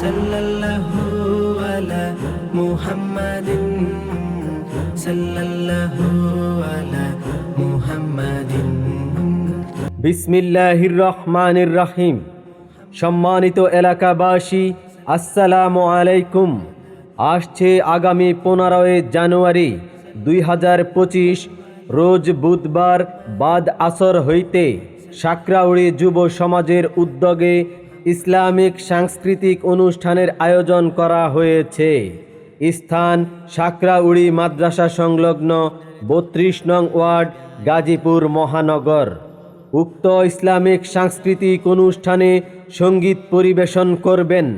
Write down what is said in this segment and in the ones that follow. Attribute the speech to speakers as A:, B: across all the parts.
A: সাল্লাল্লাহু আলা মুহাম্মাদিন সাল্লাল্লাহু আলা মুহাম্মাদিন।
B: বিসমিল্লাহির রহমানির রহিম। সম্মানিত এলাকাবাসী, আসসালামু আলাইকুম। আসছে আগামী 15 জানুয়ারি 2025 রোজ বুধবার বাদ আসর হইতে সাকরাউড়ি যুব সমাজের উদ্যোগে ইসলামিক সাংস্কৃতিক অনুষ্ঠানের আয়োজন করা হয়েছে। স্থান সাকরাউড়ি মাদ্রাসা সংলগ্ন 32 নং ওয়ার্ড, গাজীপুর মহানগর। উক্ত ইসলামিক সাংস্কৃতিক অনুষ্ঠানে সঙ্গীত পরিবেশন করবেন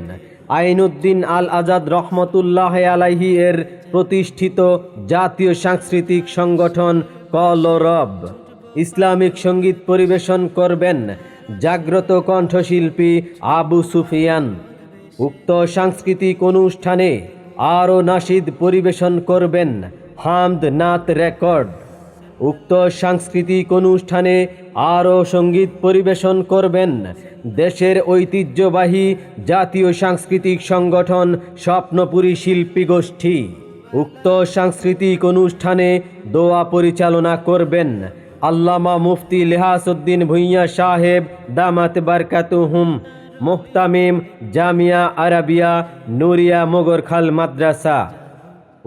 B: আইনউদ্দিন আল আজাদ রহমতুল্লাহ আলাইহি এর প্রতিষ্ঠিত জাতীয় সাংস্কৃতিক সংগঠন কলরব। ইসলামিক সঙ্গীত পরিবেশন করবেন জাগ্রত কণ্ঠশিল্পী আবু সুফিয়ান। উক্ত সাংস্কৃতিক অনুষ্ঠানে আরও নাশিদ পরিবেশন করবেন হামদ নাত রেকর্ড। উক্ত সাংস্কৃতিক অনুষ্ঠানে আরও সঙ্গীত পরিবেশন করবেন দেশের ঐতিহ্যবাহী জাতীয় সাংস্কৃতিক সংগঠন স্বপ্নপুরী শিল্পী গোষ্ঠী। উক্ত সাংস্কৃতিক অনুষ্ঠানে দোয়া পরিচালনা করবেন আল্লামা মুফতি লিহাসউদ্দিন ভূঁইয়া সাহেব দামাত বারকাতুহুম, মুহতামিম জামিয়া আরাবিয়া নুরিয়া মোগরখাল মাদ্রাসা।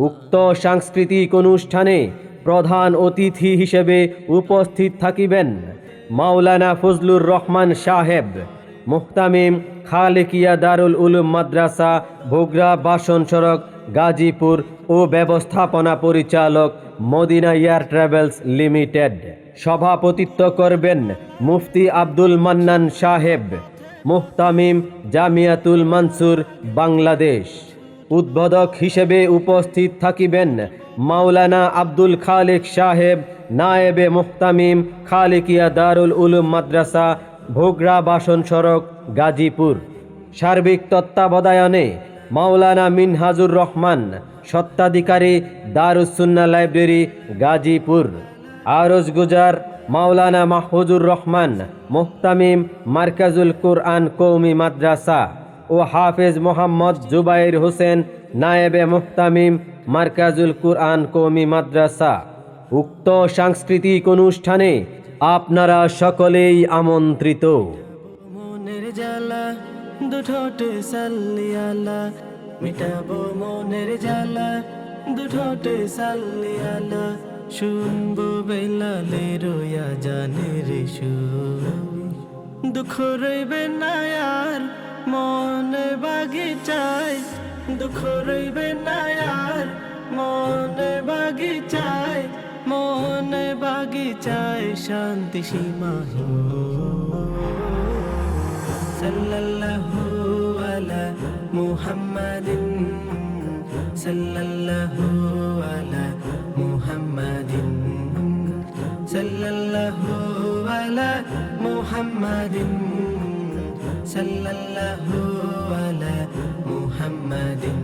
B: উক্ত সাংস্কৃতিক অনুষ্ঠানে প্রধান অতিথি হিসেবে উপস্থিত থাকিবেন মাওলানা ফজলুর রহমান সাহেব, মুহতামিম খালেকিয়া দারুল উলুম মাদ্রাসা, ভোগড়া বাসন সড়ক, গাজীপুর ও ব্যবস্থাপনা পরিচালক মদিনা এয়ার ট্রাভেলস লিমিটেড। সভাপতিত্ব করবেন মুফতি আব্দুল মান্নান সাহেব, মুহতামিম জামিয়াতুল মানসুর বাংলাদেশ। উদ্বোধক হিসেবে উপস্থিত থাকিবেন মাওলানা আব্দুল খালেক সাহেব, নায়েবে মুহতামিম খালেকিয়া দারুল উলুম মাদ্রাসা, ভোগড়া বাসন সড়ক, গাজীপুর। সার্বিক তত্ত্বাবধানে মাওলানা মিনহাজুর রহমান, স্বত্বাধিকারী দারুস সুন্নাহ লাইব্রেরি, গাজীপুর। আরজ গুজার মাওলানা মাহফুজুর রহমান, মুহতামিম মার্কাজুল কুরআন কওমি মাদ্রাসা ও হাফেজ মোহাম্মদ জুবাইর হোসেন, নায়েবে মুহতামিম মার্কাজুল কুরআন কওমি মাদ্রাসা। উক্ত সাংস্কৃতিক অনুষ্ঠানে আপনারা সকলেই আমন্ত্রিত।
A: মনের জ্বালা দুঠোঁটে সাল্লি আলা, মিটাবো মনের জ্বালা দুঠোঁটে সাল্লি আলা। শুনবো বেলালের আজানের সুর, দুঃখ রইবে না আর মনে বাগিচায়, দুঃখ রইবে না আর মনে বাগিচায়, মনে বাগিচায় শান্তি সীমাহীন। সাল্লাল্লাহু আলা মুহাম্মাদিন সাল্লাল্লাহু আলা মুহাম্মাদিন সাল্লাল্লাহু আলা মুহাম্মাদিন সাল্লাল্লাহু আলা মুহাম্মাদিন।